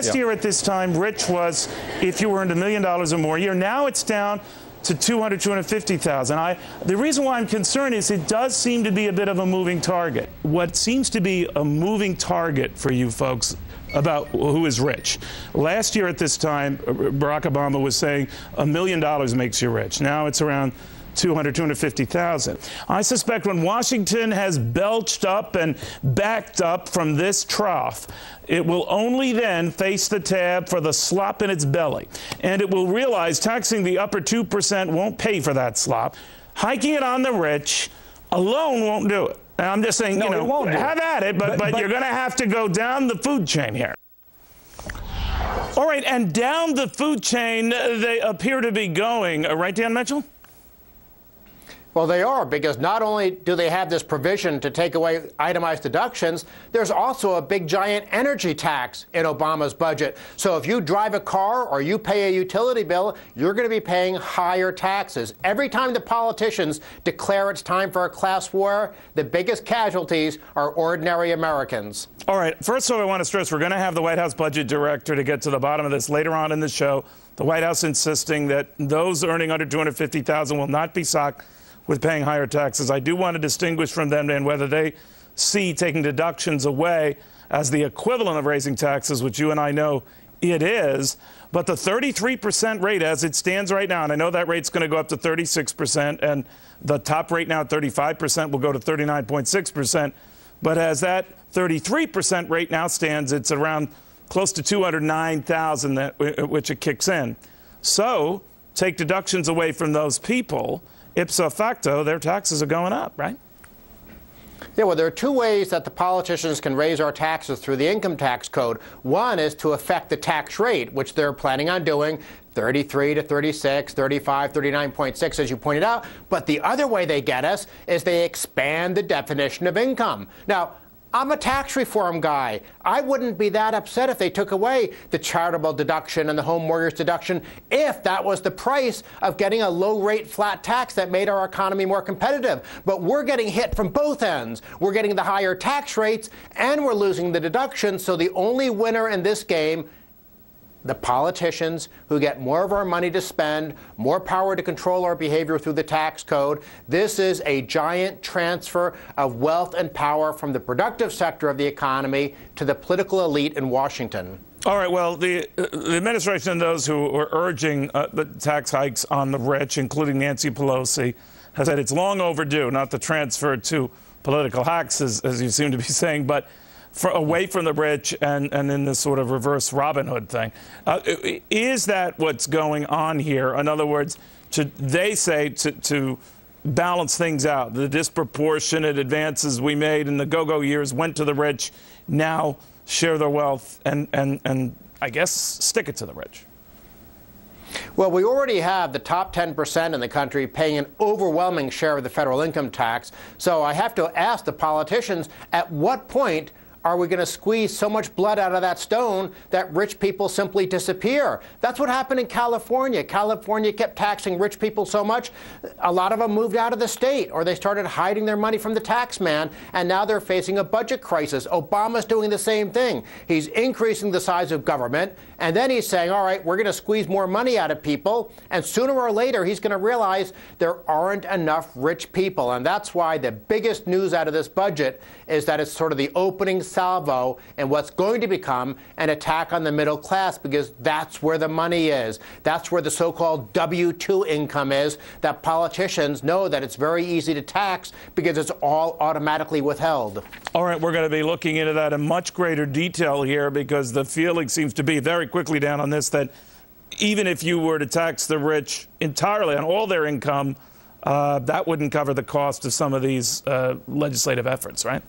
Last year at this time, rich was if you earned $1 million or more a year. Now it's down to 250,000. The reason why I'm concerned is it does seem to be a bit of a moving target. What seems to be a moving target for you folks about who is rich. Last year at this time, Barack Obama was saying $1 million makes you rich. Now it's around 250,000. I suspect when Washington has belched up and backed up from this trough, it will only then face the tab for the slop in its belly. And it will realize taxing the upper 2% won't pay for that slop. Hiking it on the rich alone won't do it. And I'm just saying, have at it, but you're going to have to go down the food chain here. All right, and down the food chain they appear to be going. Right, Dan Mitchell? Well, they are, because not only do they have this provision to take away itemized deductions, there's also a big giant energy tax in Obama's budget. So if you drive a car or you pay a utility bill, you're going to be paying higher taxes. Every time the politicians declare it's time for a class war, the biggest casualties are ordinary Americans. All right. First of all, I want to stress we're going to have the White House budget director to get to the bottom of this later on in the show. The White House insisting that those earning under $250,000 will not be socked with paying higher taxes. I do want to distinguish from them and whether they see taking deductions away as the equivalent of raising taxes, which you and I know it is. But the 33% rate as it stands right now, and I know that rate's going to go up to 36%, and the top rate now at 35% will go to 39.6%. But as that 33% rate now stands, it's around close to 209,000, which it kicks in. So take deductions away from those people. Ipso facto, their taxes are going up, right? Yeah, well, there are two ways that the politicians can raise our taxes through the income tax code. One is to affect the tax rate, which they're planning on doing, 33 to 36, 35, 39.6, as you pointed out. But the other way they get us is they expand the definition of income. Now, I'm a tax reform guy. I wouldn't be that upset if they took away the charitable deduction and the home mortgage deduction if that was the price of getting a low-rate flat tax that made our economy more competitive. But we're getting hit from both ends. We're getting the higher tax rates and we're losing the deduction. So the only winner in this game, the politicians who get more of our money to spend, more power to control our behavior through the tax code. This is a giant transfer of wealth and power from the productive sector of the economy to the political elite in Washington. All right, well, the administration and those who are urging the tax hikes on the rich, including Nancy Pelosi, has said it's long overdue, not the transfer to political hacks, as you seem to be saying, but away from the rich and in this sort of reverse Robin Hood thing. Is that what's going on here? In other words, they say to balance things out, the disproportionate advances we made in the go-go years went to the rich, now share their wealth and I guess stick it to the rich. Well, we already have the top 10% in the country paying an overwhelming share of the federal income tax. So I have to ask the politicians, at what point are we going to squeeze so much blood out of that stone that rich people simply disappear? That's what happened in California. California kept taxing rich people so much, a lot of them moved out of the state, or they started hiding their money from the tax man, and now they're facing a budget crisis. Obama's doing the same thing. He's increasing the size of government, and then he's saying, all right, we're going to squeeze more money out of people, and sooner or later he's going to realize there aren't enough rich people. And that's why the biggest news out of this budget is that it's sort of the opening salvo in what's going to become an attack on the middle class, because that's where the money is. That's where the so-called W-2 income is, that politicians know that it's very easy to tax because it's all automatically withheld. All right, we're going to be looking into that in much greater detail here, because the feeling seems to be very quickly down on this that even if you were to tax the rich entirely on all their income, that wouldn't cover the cost of some of these legislative efforts, right?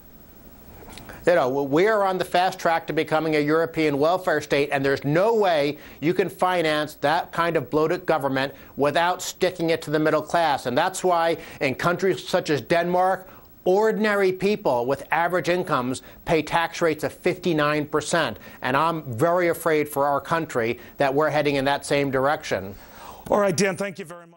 You know, we are on the fast track to becoming a European welfare state, and there's no way you can finance that kind of bloated government without sticking it to the middle class. And that's why in countries such as Denmark, ordinary people with average incomes pay tax rates of 59%. And I'm very afraid for our country that we're heading in that same direction. All right, Dan, thank you very much.